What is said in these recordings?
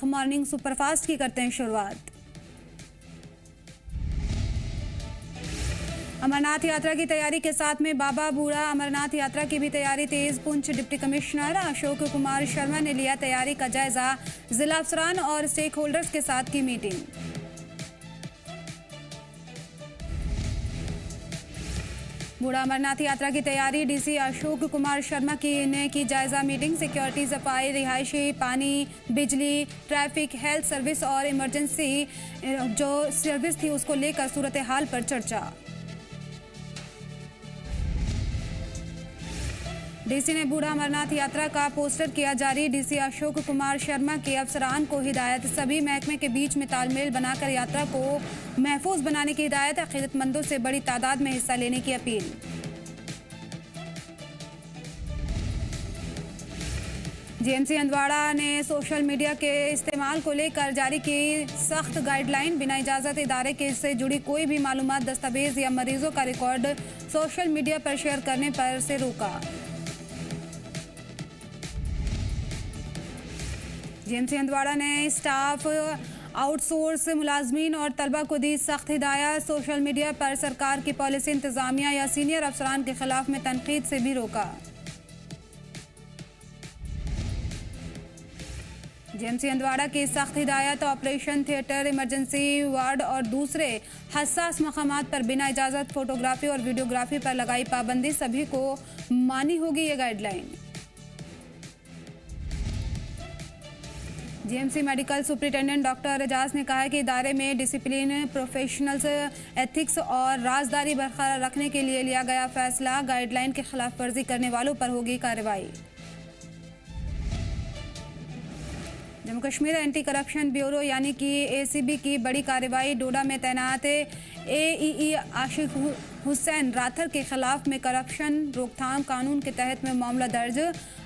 Morning superfast की करते हैं शुरुआत। अमरनाथ यात्रा की तैयारी के साथ में बाबा बूढ़ा अमरनाथ यात्रा की भी तैयारी तेज। पुंछ डिप्टी कमिश्नर अशोक कुमार शर्मा ने लिया तैयारी का जायजा। जिला अफसरान और स्टेक होल्डर्स के साथ की मीटिंग। बूढ़ा अमरनाथ यात्रा की तैयारी डीसी अशोक कुमार शर्मा ने की जायजा मीटिंग। सिक्योरिटी, सफाई, रिहायशी, पानी, बिजली, ट्रैफिक, हेल्थ सर्विस और इमरजेंसी जो सर्विस थी उसको लेकर सूरत हाल पर चर्चा। डीसी ने बूढ़ा अमरनाथ यात्रा का पोस्टर किया जारी। डीसी अशोक कुमार शर्मा के अफसरान को हिदायत, सभी महकमे के बीच में तालमेल बनाकर यात्रा को महफूज बनाने की हिदायत। अकीदतमंदों से बड़ी तादाद में हिस्सा लेने की अपील। जीएमसी हंदवाड़ा ने सोशल मीडिया के इस्तेमाल को लेकर जारी की सख्त गाइडलाइन। बिना इजाजत इदारे के से जुड़ी कोई भी मालूमात, दस्तावेज या मरीजों का रिकॉर्ड सोशल मीडिया पर शेयर करने पर से रोका। जीएमसी हंदवाड़ा ने स्टाफ, आउटसोर्स मुलाजमीन और तलबा को दी सख्त हिदायत। सोशल मीडिया पर सरकार की पॉलिसी, इंतजामिया या सीनियर अफसरान के खिलाफ में तनकीद से भी रोका। जीएमसी हंदवाड़ा की सख्त हिदायत, ऑपरेशन थिएटर, इमरजेंसी वार्ड और दूसरे हसास मकामात पर बिना इजाजत फोटोग्राफी और वीडियोग्राफी पर लगाई पाबंदी। सभी को मानी होगी ये guideline. GMC medical superintendent doctor Ejaz ने कहा है कि इदारे में डिसिप्लिन, प्रोफेशनल्स, एथिक्स और राजदारी बरकरार रखने के लिए लिया गया फैसला। गाइडलाइन के खिलाफ वर्जी करने वालों पर होगी कार्रवाई। Jammu Kashmir anti corruption bureau यानी कि एसीबी की बड़ी कार्रवाई। डोडा में तैनात एईई आशिक हुसैन राथर के खिलाफ में करप्शन रोकथाम कानून के तहत में मामला दर्ज।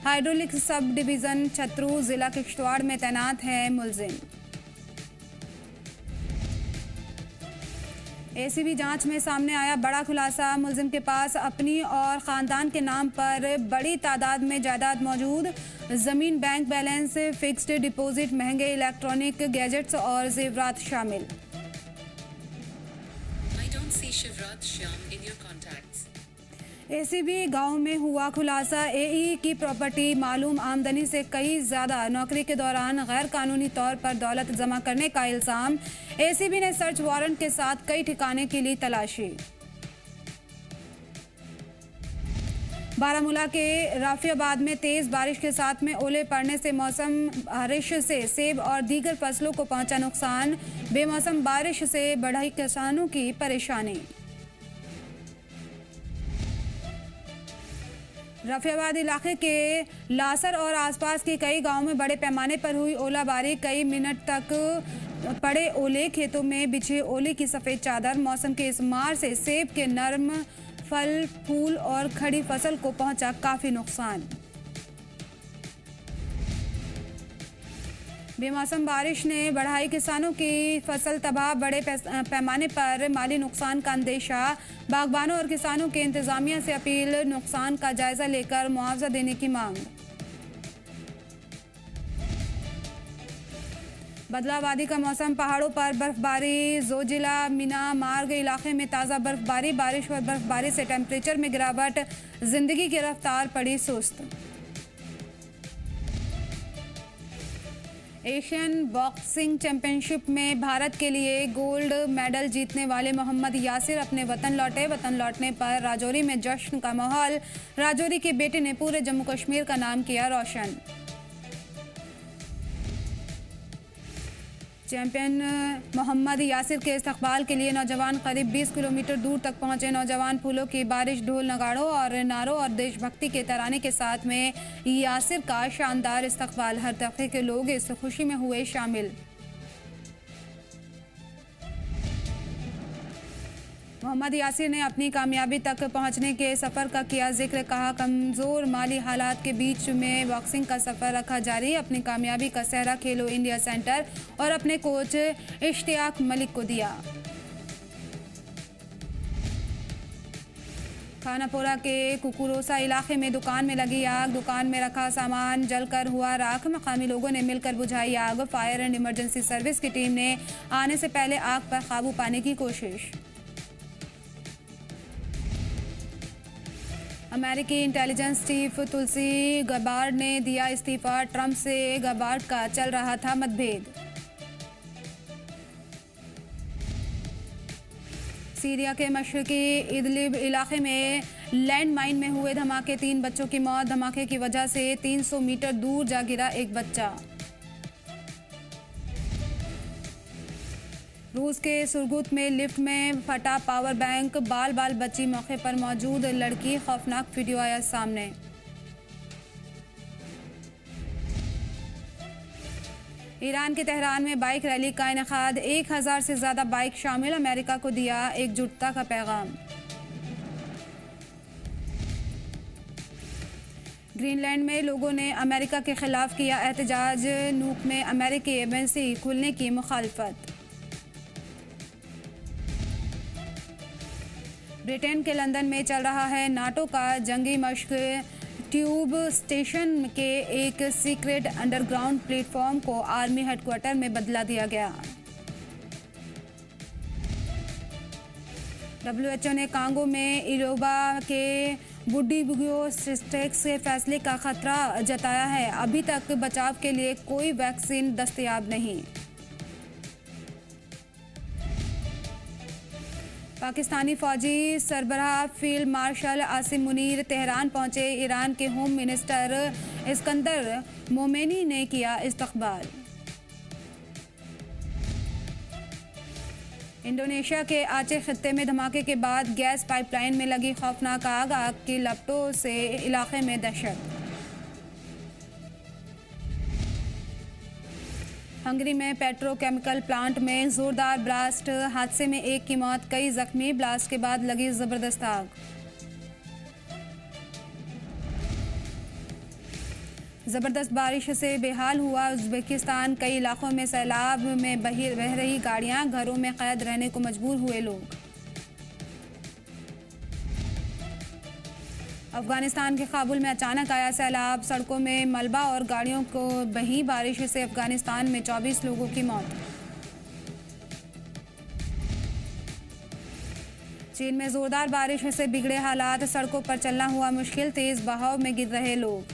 हाइड्रोलिक सब डिवीजन छतरू जिला किश्तवाड़ में तैनात है मुलजिम। एसीबी जांच में सामने आया बड़ा खुलासा। मुलजिम के पास अपनी और खानदान के नाम पर बड़ी तादाद में जायदाद मौजूद। जमीन, बैंक बैलेंस, फिक्स्ड डिपॉजिट, महंगे इलेक्ट्रॉनिक गैजेट्स और जेवरात शामिल। एसीबी गांव में हुआ खुलासा। एई की प्रॉपर्टी, मालूम आमदनी से कई ज्यादा नौकरी के दौरान गैर कानूनी तौर पर दौलत जमा करने का इल्जाम। एसीबी ने सर्च वारंट के साथ कई ठिकाने के लिए तलाशी। बारामूला के राफियाबाद में तेज बारिश के साथ में ओले पड़ने से मौसम बारिश से सेब और दीगर फसलों को पहुंचा नुकसान। बेमौसम बारिश से बढ़ी किसानों की परेशानी। रफियाबाद इलाके के लासर और आसपास के कई गांवों में बड़े पैमाने पर हुई ओलाबारी। कई मिनट तक पड़े ओले, खेतों में बिछे ओले की सफेद चादर। मौसम के इस मार से सेब के नर्म फल, फूल और खड़ी फसल को पहुंचा काफी नुकसान। बेमौसम बारिश ने बढ़ाई किसानों की फसल तबाह। बड़े पैमाने पर माली नुकसान का अंदेशा। बागबानों और किसानों के इंतजामिया से अपील, नुकसान का जायजा लेकर मुआवजा देने की मांग। बदलावादी का मौसम, पहाड़ों पर बर्फबारी। जोजिला मीना मार्ग इलाके में ताज़ा बर्फबारी। बारिश और बर्फबारी से टेम्परेचर में गिरावट, जिंदगी की रफ्तार पड़ी सुस्त। एशियन बॉक्सिंग चैंपियनशिप में भारत के लिए गोल्ड मेडल जीतने वाले मोहम्मद यासिर अपने वतन लौटे। वतन लौटने पर राजौरी में जश्न का माहौल। राजौरी के बेटे ने पूरे जम्मू कश्मीर का नाम किया रोशन। चैंपियन मोहम्मद यासिर के इस्तकबाल के लिए नौजवान करीब 20 किलोमीटर दूर तक पहुंचे। नौजवान फूलों की बारिश, ढोल नगाड़ों और नारों और देशभक्ति के तराने के साथ में यासिर का शानदार इस्तकबाल। हर तबके के लोग इस खुशी में हुए शामिल। मोहम्मद यासिर ने अपनी कामयाबी तक पहुंचने के सफ़र का किया जिक्र। कहा, कमज़ोर माली हालात के बीच में बॉक्सिंग का सफ़र रखा जारी। अपनी कामयाबी का सेहरा खेलो इंडिया सेंटर और अपने कोच इश्तियाक मलिक को दिया। खानापोरा के कुकुरोसा इलाके में दुकान में लगी आग। दुकान में रखा सामान जलकर हुआ राख। मकामी लोगों ने मिलकर बुझाई आग। फायर एंड इमरजेंसी सर्विस की टीम ने आने से पहले आग पर काबू पाने की कोशिश। अमेरिकी इंटेलिजेंस चीफ तुलसी गबार्ड ने दिया इस्तीफा। ट्रंप से गबार्ड का चल रहा था मतभेद। सीरिया के मशरकी इदलिब इलाके में लैंड माइन में हुए धमाके, 3 बच्चों की मौत। धमाके की वजह से 300 मीटर दूर जा गिरा एक बच्चा। रूस के सुरगुत में लिफ्ट में फटा पावर बैंक, बाल बाल बची मौके पर मौजूद लड़की। खौफनाक वीडियो आया सामने। ईरान के तेहरान में बाइक रैली का इनेकाद, 1000 से ज्यादा बाइक शामिल। अमेरिका को दिया एकजुटता का पैगाम। ग्रीनलैंड में लोगों ने अमेरिका के खिलाफ किया एहतजाज। नूक में अमेरिकी एम्बेसी खुलने की मुखालफत। ब्रिटेन के लंदन में चल रहा है नाटो का जंगी मश्क। ट्यूब स्टेशन के एक सीक्रेट अंडरग्राउंड प्लेटफॉर्म को आर्मी हेडक्वार्टर में बदला दिया गया। WHO ने कांगो में इरोबा के बुड्डीबुगियो स्टेक्स के फैसले का खतरा जताया है। अभी तक बचाव के लिए कोई वैक्सीन दस्तयाब नहीं। पाकिस्तानी फौजी सरबराह field marshal Asim Munir Tehran पहुंचे। ईरान के होम मिनिस्टर इस्कंदर मोमेनी ने किया इस्तकबाल। इंडोनेशिया के आचे खित्ते में धमाके के बाद गैस पाइपलाइन में लगी खौफनाक आग। आग की लपटों से इलाके में दहशत। हंगरी में पेट्रोकेमिकल प्लांट में जोरदार ब्लास्ट, हादसे में एक की मौत, कई जख्मी। ब्लास्ट के बाद लगी जबरदस्त आग। जबरदस्त बारिश से बेहाल हुआ उज्बेकिस्तान। कई इलाकों में सैलाब में बह रही गाड़ियां, घरों में कैद रहने को मजबूर हुए लोग। अफगानिस्तान के काबुल में अचानक आया सैलाब। सड़कों में मलबा और गाड़ियों को बही बारिश से अफगानिस्तान में 24 लोगों की मौत। चीन में जोरदार बारिश से बिगड़े हालात, सड़कों पर चलना हुआ मुश्किल। तेज बहाव में गिर रहे लोग।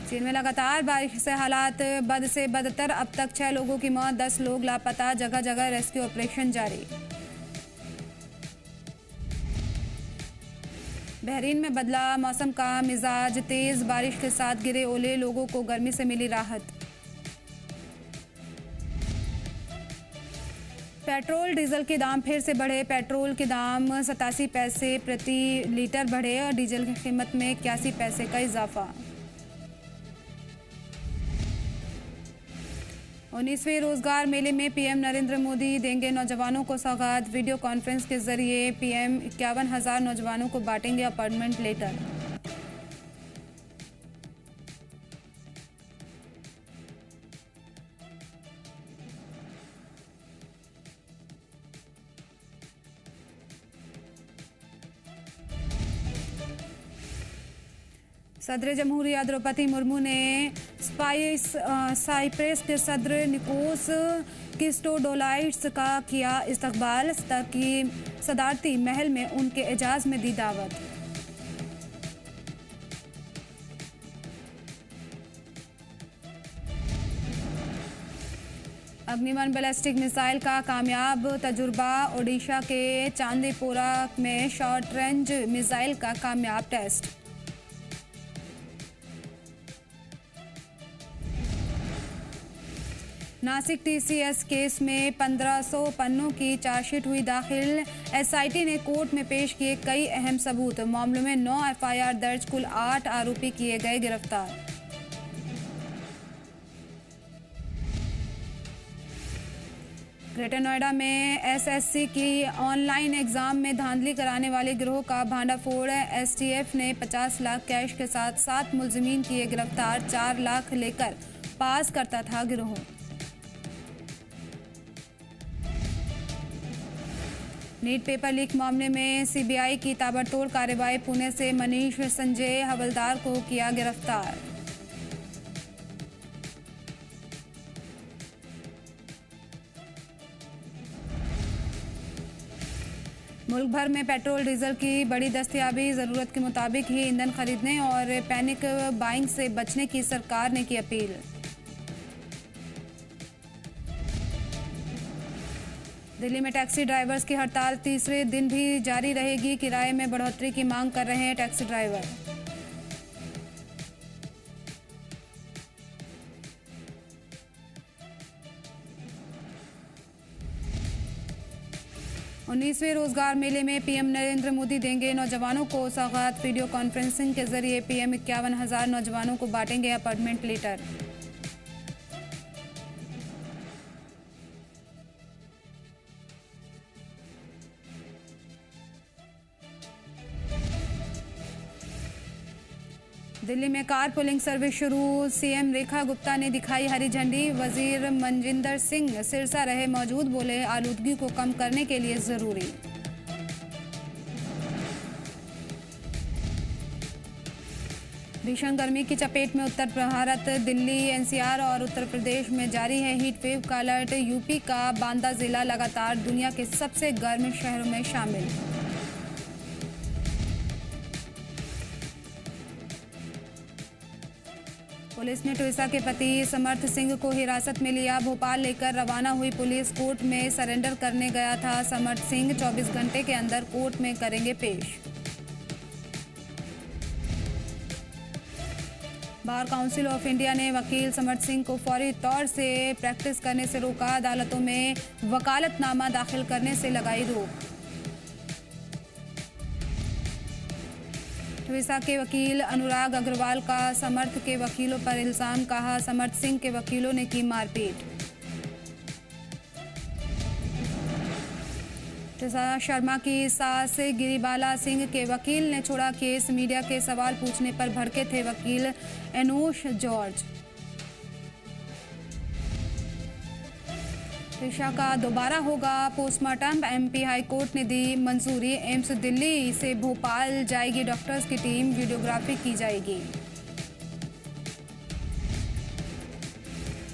चीन में लगातार बारिश से हालात बद से बदतर। अब तक 6 लोगों की मौत, 10 लोग लापता। जगह जगह रेस्क्यू ऑपरेशन जारी। बहरीन में बदला मौसम का मिजाज, तेज बारिश के साथ गिरे ओले, लोगों को गर्मी से मिली राहत। पेट्रोल डीजल के दाम फिर से बढ़े। पेट्रोल के दाम 87 पैसे प्रति लीटर बढ़े और डीजल की कीमत में 81 पैसे का इजाफा। 19वें रोजगार मेले में पीएम नरेंद्र मोदी देंगे नौजवानों को सौगात। वीडियो कॉन्फ्रेंस के जरिए पीएम 51,000 नौजवानों को बांटेंगे अपॉइंटमेंट लेटर। सदर जमहूरिया द्रौपदी मुर्मू ने साइप्रस के सदर निकोस क्रिस्टोडोलाइड्स का किया इस्तकबाल। सदारती महल में उनके एजाज में दी दावत। अग्निवन बैलिस्टिक मिसाइल का कामयाब तजुर्बा। ओडिशा के चांदीपुरा में शॉर्ट रेंज मिसाइल का कामयाब टेस्ट। नासिक टीसीएस केस में 1500 पन्नों की चार्जशीट हुई दाखिल। एसआईटी ने कोर्ट में पेश किए कई अहम सबूत। मामलों में 9 एफआईआर दर्ज, कुल 8 आरोपी किए गए गिरफ्तार। ग्रेटर नोएडा में एसएससी की ऑनलाइन एग्जाम में धांधली कराने वाले गिरोह का भांडाफोड़। एसटीएफ ने 50 लाख कैश के साथ 7 मुलजिमीन किए गिरफ्तार। 4 लाख लेकर पास करता था गिरोह। नीट पेपर लीक मामले में सीबीआई की ताबड़तोड़ कार्रवाई। पुणे से मनीष संजय हवलदार को किया गिरफ्तार। मुल्क भर में पेट्रोल डीजल की बड़ी दस्तयाबी। जरूरत के मुताबिक ही ईंधन खरीदने और पैनिक बाइंग से बचने की सरकार ने की अपील। दिल्ली में टैक्सी ड्राइवर्स की हड़ताल तीसरे दिन भी जारी रहेगी। किराए में बढ़ोतरी की मांग कर रहे हैं टैक्सी ड्राइवर। उन्नीसवें रोजगार मेले में पीएम नरेंद्र मोदी देंगे नौजवानों को सौगात। वीडियो कॉन्फ्रेंसिंग के जरिए पीएम 51,000 नौजवानों को बांटेंगे अपॉइंटमेंट लेटर। दिल्ली में कार पुलिंग सर्विस शुरू। सीएम रेखा गुप्ता ने दिखाई हरी झंडी। वजीर मनजिंदर सिंह सिरसा रहे मौजूद। बोले आलूदगी को कम करने के लिए जरूरी। भीषण गर्मी की चपेट में उत्तर भारत। दिल्ली, एनसीआर और उत्तर प्रदेश में जारी है हीट वेव का अलर्ट। यूपी का बांदा जिला लगातार दुनिया के सबसे गर्म शहरों में शामिल। पुलिस ने ट्विसा के पति समर्थ सिंह को हिरासत में लिया। भोपाल लेकर रवाना हुई पुलिस। कोर्ट में सरेंडर करने गया था समर्थ सिंह। 24 घंटे के अंदर कोर्ट में करेंगे पेश। बार काउंसिल ऑफ इंडिया ने वकील समर्थ सिंह को फौरी तौर से प्रैक्टिस करने से रोका। अदालतों में वकालतनामा दाखिल करने से लगाई रोक। ट्विसा के वकील अनुराग अग्रवाल का समर्थ के वकीलों पर इल्जाम। कहा समर्थ सिंह के वकीलों ने की मारपीट। ट्विसा शर्मा की सास गिरिबाला सिंह के वकील ने छोड़ा केस। मीडिया के सवाल पूछने पर भड़के थे वकील एनोश जॉर्ज। ट्विसा का दोबारा होगा पोस्टमार्टम। एमपी हाईकोर्ट ने दी मंजूरी। एम्स दिल्ली से भोपाल जाएगी डॉक्टर्स की टीम। वीडियोग्राफी की जाएगी।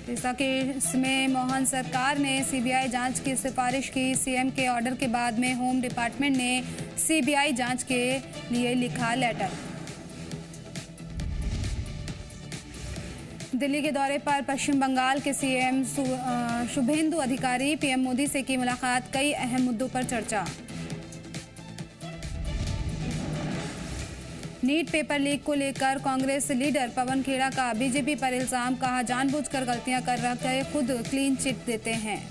ट्विसा केस में मोहन सरकार ने सीबीआई जांच की सिफारिश की। सीएम के ऑर्डर के बाद में होम डिपार्टमेंट ने सीबीआई जांच के लिए लिखा लेटर। दिल्ली के दौरे पर पश्चिम बंगाल के सीएम शुभेंदु अधिकारी। पीएम मोदी से की मुलाकात। कई अहम मुद्दों पर चर्चा। नीट पेपर लीक को लेकर कांग्रेस लीडर पवन खेड़ा का बीजेपी पर इल्जाम। कहा जानबूझकर गलतियां कर रहे खुद क्लीन चिट देते हैं।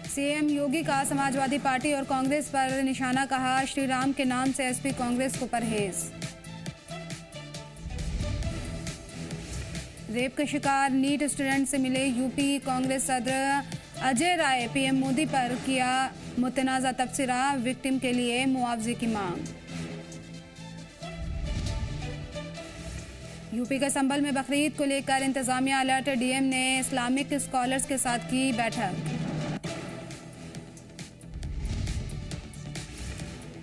सीएम योगी का समाजवादी पार्टी और कांग्रेस पर निशाना। कहा श्री राम के नाम से एसपी कांग्रेस को परहेज। रेप के शिकार नीट स्टूडेंट से मिले यूपी कांग्रेस सदर अजय राय। पीएम मोदी पर किया मुतनाज़ा तबसरा। विक्टिम के लिए मुआवजे की मांग। यूपी के संभल में बकरीद को लेकर इंतजामिया अलर्ट। डीएम ने इस्लामिक स्कॉलर्स के साथ की बैठक।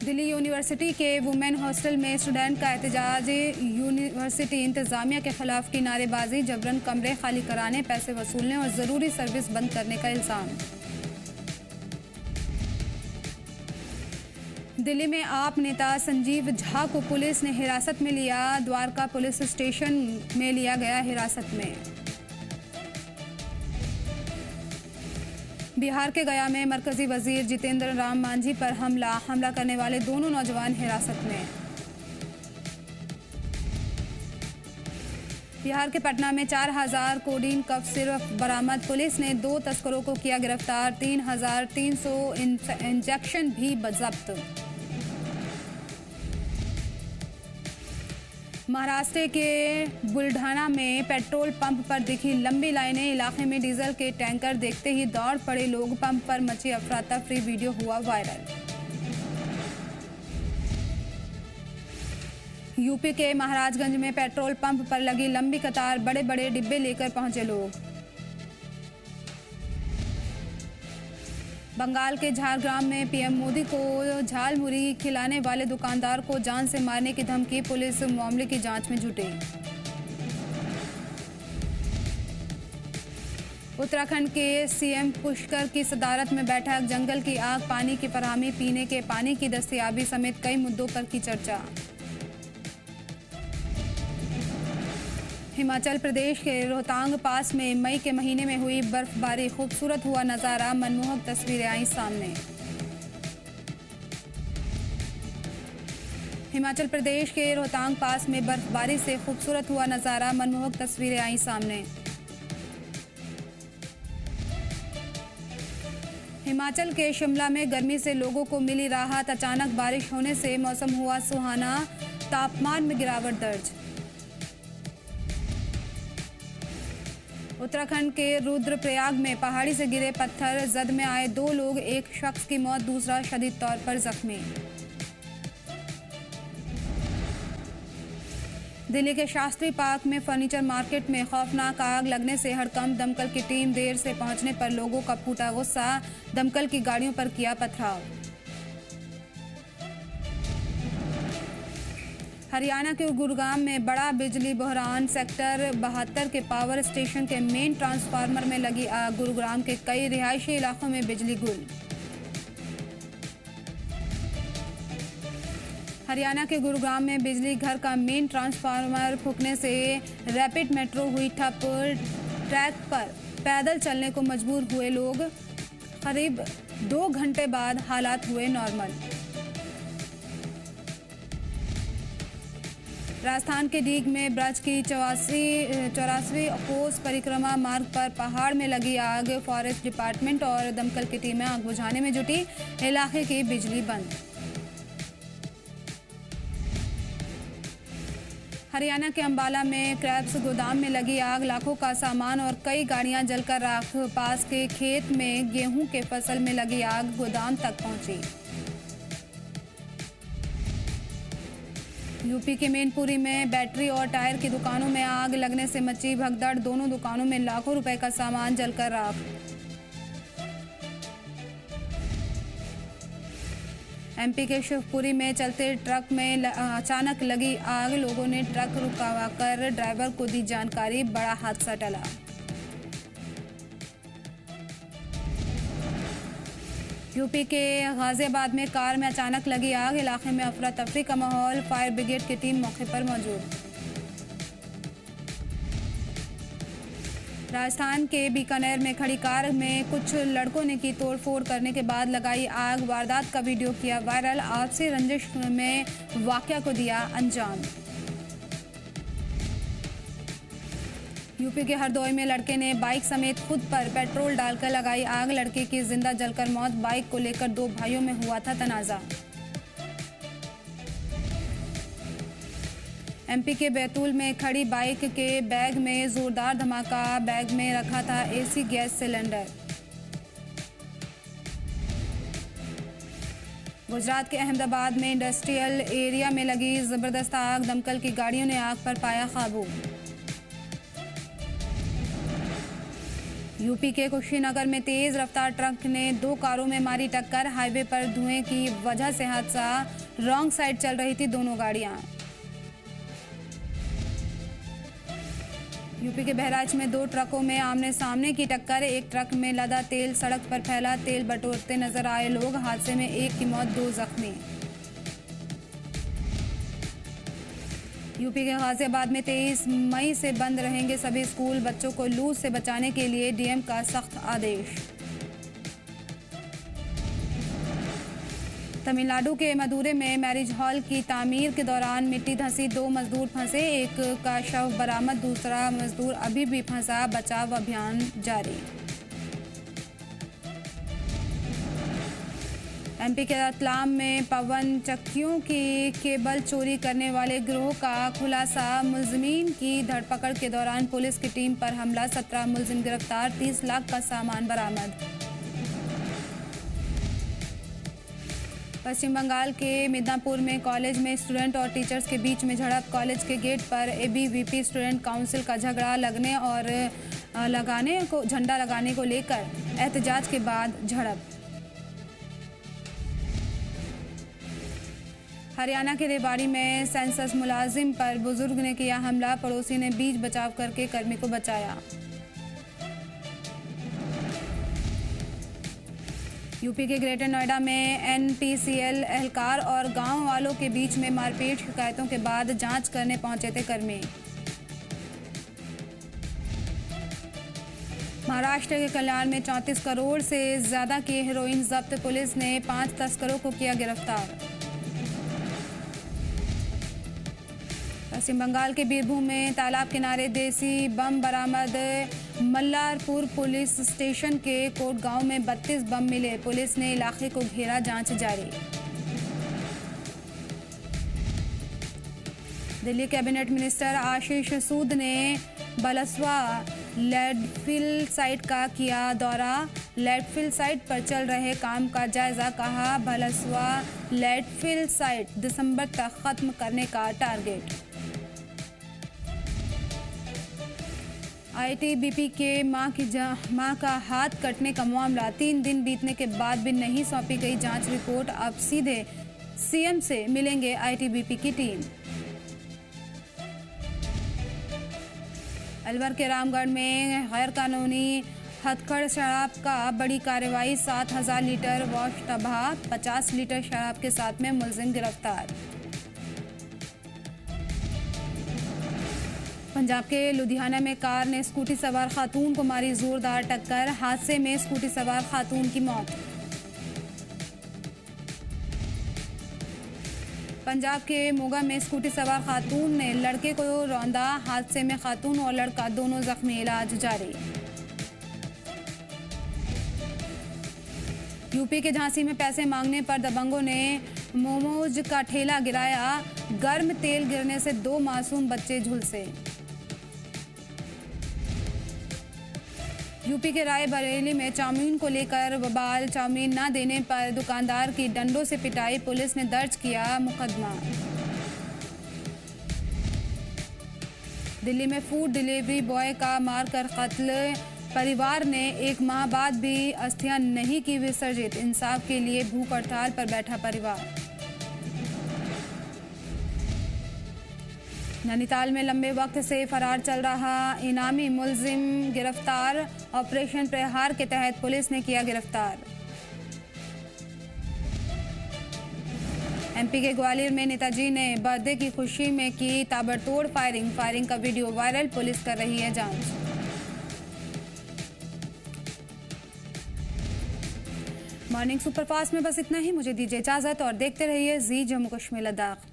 दिल्ली यूनिवर्सिटी के वुमेन हॉस्टल में स्टूडेंट का एहतजाज। यूनिवर्सिटी इंतजामिया के खिलाफ की नारेबाजी। जबरन कमरे खाली कराने, पैसे वसूलने और जरूरी सर्विस बंद करने का इल्जाम। दिल्ली में आप नेता संजीव झा को पुलिस ने हिरासत में लिया। द्वारका पुलिस स्टेशन में लिया गया हिरासत में। बिहार के गया में मरकजी वजीर जितेंद्र राम मांझी पर हमला करने वाले दोनों नौजवान हिरासत में। बिहार के पटना में 4,000 कोडीन कफ सिरप बरामद। पुलिस ने 2 तस्करों को किया गिरफ्तार। 3,300 इंजेक्शन भी जब्त। महाराष्ट्र के बुलढाना में पेट्रोल पंप पर दिखी लंबी लाइनें। इलाके में डीजल के टैंकर देखते ही दौड़ पड़े लोग। पंप पर मची अफरा तफरी। वीडियो हुआ वायरल। यूपी के महाराजगंज में पेट्रोल पंप पर लगी लंबी कतार। बड़े बड़े डिब्बे लेकर पहुंचे लोग। बंगाल के झारग्राम में पीएम मोदी को झालमुरी खिलाने वाले दुकानदार को जान से मारने की धमकी, पुलिस मामले की जांच में जुटी। उत्तराखंड के सीएम पुष्कर की सदारत में बैठक, जंगल की आग, पानी की फराहमी, पीने के पानी की दस्तयाबी समेत कई मुद्दों पर की चर्चा। हिमाचल प्रदेश के रोहतांग पास में मई के महीने में हुई बर्फबारी, खूबसूरत हुआ नज़ारा, मनमोहक तस्वीरें आई सामने। हिमाचल प्रदेश के रोहतांग पास में बर्फबारी से खूबसूरत हुआ नज़ारा, मनमोहक तस्वीरें आई सामने। हिमाचल के शिमला में गर्मी से लोगों को मिली राहत, अचानक बारिश होने से मौसम हुआ सुहाना, तापमान में गिरावट दर्ज। उत्तराखंड के रुद्रप्रयाग में पहाड़ी से गिरे पत्थर, जद में आए 2 लोग, एक शख्स की मौत, दूसरा शदीद तौर पर जख्मी। दिल्ली के शास्त्री पार्क में फर्नीचर मार्केट में खौफनाक आग लगने से हड़कंप, दमकल की टीम देर से पहुंचने पर लोगों का फूटा गुस्सा, दमकल की गाड़ियों पर किया पथराव। हरियाणा के गुरुग्राम में बड़ा बिजली बहरान, सेक्टर 72 के पावर स्टेशन के मेन ट्रांसफार्मर में लगी आग, गुरुग्राम के कई रिहायशी इलाकों में बिजली गुल। हरियाणा के गुरुग्राम में बिजली घर का मेन ट्रांसफार्मर फूंकने से रैपिड मेट्रो हुई ठप, ट्रैक पर पैदल चलने को मजबूर हुए लोग, करीब 2 घंटे बाद हालात हुए नॉर्मल। राजस्थान के डीग में ब्रज की 84वीं कोस परिक्रमा मार्ग पर पहाड़ में लगी आग, फॉरेस्ट डिपार्टमेंट और दमकल की टीमें आग बुझाने में जुटी, इलाके की बिजली बंद। हरियाणा के अंबाला में क्रैब्स गोदाम में लगी आग, लाखों का सामान और कई गाड़ियां जलकर राख, पास के खेत में गेहूं के फसल में लगी आग गोदाम तक पहुंची। यूपी के मैनपुरी में बैटरी और टायर की दुकानों में आग लगने से मची भगदड़, दोनों दुकानों में लाखों रुपए का सामान जलकर राख। एमपी के शिवपुरी में चलते ट्रक में अचानक लगी आग, लोगों ने ट्रक रुकवाकर ड्राइवर को दी जानकारी, बड़ा हादसा टला। यूपी के गाजियाबाद में कार में अचानक लगी आग, इलाके में अफरा तफरी का माहौल, फायर ब्रिगेड की टीम मौके पर मौजूद। राजस्थान के बीकानेर में खड़ी कार में कुछ लड़कों ने की तोड़फोड़ करने के बाद लगाई आग, वारदात का वीडियो किया वायरल, आपसी रंजिश में वाकया को दिया अंजाम। यूपी के हरदोई में लड़के ने बाइक समेत खुद पर पेट्रोल डालकर लगाई आग, लड़के की जिंदा जलकर मौत, बाइक को लेकर 2 भाइयों में हुआ था तनाजा। एमपी के बैतूल में खड़ी बाइक के बैग में जोरदार धमाका, बैग में रखा था एसी गैस सिलेंडर। गुजरात के अहमदाबाद में इंडस्ट्रियल एरिया में लगी जबरदस्त आग, दमकल की गाड़ियों ने आग पर पाया काबू। यूपी के कुशीनगर में तेज रफ्तार ट्रक ने 2 कारों में मारी टक्कर, हाईवे पर धुएं की वजह से हादसा, रॉन्ग साइड चल रही थी दोनों गाड़ियां। यूपी के बहराइच में 2 ट्रकों में आमने सामने की टक्कर, एक ट्रक में लदा तेल सड़क पर फैला, तेल बटोरते नजर आए लोग, हादसे में एक की मौत, 2 जख्मी। यूपी के गाजियाबाद में 23 मई से बंद रहेंगे सभी स्कूल, बच्चों को लू से बचाने के लिए डीएम का सख्त आदेश। तमिलनाडु के मदुरै में मैरिज हॉल की तामीर के दौरान मिट्टी धंसी, 2 मजदूर फंसे, एक का शव बरामद, दूसरा मजदूर अभी भी फंसा, बचाव अभियान जारी। एमपी के रतलाम में पवन चक्कियों की केबल चोरी करने वाले गिरोह का खुलासा, मुलजिमीन की धरपकड़ के दौरान पुलिस की टीम पर हमला, 17 मुलजिम गिरफ्तार, 30 लाख का सामान बरामद। पश्चिम बंगाल के मिदनापुर में कॉलेज में स्टूडेंट और टीचर्स के बीच में झड़प, कॉलेज के गेट पर एबीवीपी स्टूडेंट काउंसिल का झगड़ा लगने और झंडा लगाने को लेकर एहतजाज के बाद झड़प। हरियाणा के रेवाड़ी में सेंसस मुलाजिम पर बुजुर्ग ने किया हमला, पड़ोसी ने बीच बचाव करके कर्मी को बचाया। यूपी के ग्रेटर नोएडा में एनपीसीएल एहलकार और गांव वालों के बीच में मारपीट, शिकायतों के बाद जांच करने पहुंचे थे कर्मी। महाराष्ट्र के कल्याण में 34 करोड़ से ज्यादा की हेरोइन जब्त, पुलिस ने 5 तस्करों को किया गिरफ्तार। पश्चिम बंगाल के बीरभूम में तालाब किनारे देसी बम बरामद, मल्लारपुर पुलिस स्टेशन के कोट गांव में 32 बम मिले, पुलिस ने इलाके को घेरा, जांच जारी। दिल्ली कैबिनेट मिनिस्टर आशीष सूद ने बलसवा लैंडफिल साइट का किया दौरा, लैंडफिल साइट पर चल रहे काम का जायजा, कहा बलसवा लैंडफिल साइट दिसंबर तक खत्म करने का टारगेट। आईटीबीपी के मां का हाथ कटने का मामला, 3 दिन बीतने के बाद भी नहीं सौंपी गई जांच रिपोर्ट, अब सीधे सीएम से मिलेंगे आईटीबीपी की टीम। अलवर के रामगढ़ में गैर कानूनी हथकड़ शराब का बड़ी कार्रवाई, 7000 लीटर वॉश तबाह, 50 लीटर शराब के साथ में मुलजिम गिरफ्तार। पंजाब के लुधियाना में कार ने स्कूटी सवार खातून को मारी जोरदार टक्कर, हादसे में स्कूटी सवार खातून की मौत। पंजाब के मोगा में स्कूटी सवार खातून ने लड़के को रौंदा, हादसे में खातून और लड़का दोनों जख्मी, इलाज जारी। यूपी के झांसी में पैसे मांगने पर दबंगों ने मोमोज का ठेला गिराया, गर्म तेल गिरने से 2 मासूम बच्चे झुलसे। यूपी के रायबरेली में चाउमीन को लेकर बवाल, चाउमीन न देने पर दुकानदार की डंडों से पिटाई, पुलिस ने दर्ज किया मुकदमा। दिल्ली में फूड डिलीवरी बॉय का मारकर कत्ल, परिवार ने 1 माह बाद भी अस्थियां नहीं की विसर्जित, इंसाफ के लिए भूख हड़ताल पर बैठा परिवार। नैनीताल में लंबे वक्त से फरार चल रहा इनामी मुलजिम गिरफ्तार, ऑपरेशन प्रहार के तहत पुलिस ने किया गिरफ्तार। एमपी के ग्वालियर में नेताजी ने बर्थडे की खुशी में की ताबड़तोड़ फायरिंग का वीडियो वायरल, पुलिस कर रही है जांच। मॉर्निंग सुपरफास्ट में बस इतना ही, मुझे दीजिए इजाजत और देखते रहिए जी जम्मू कश्मीर लद्दाख।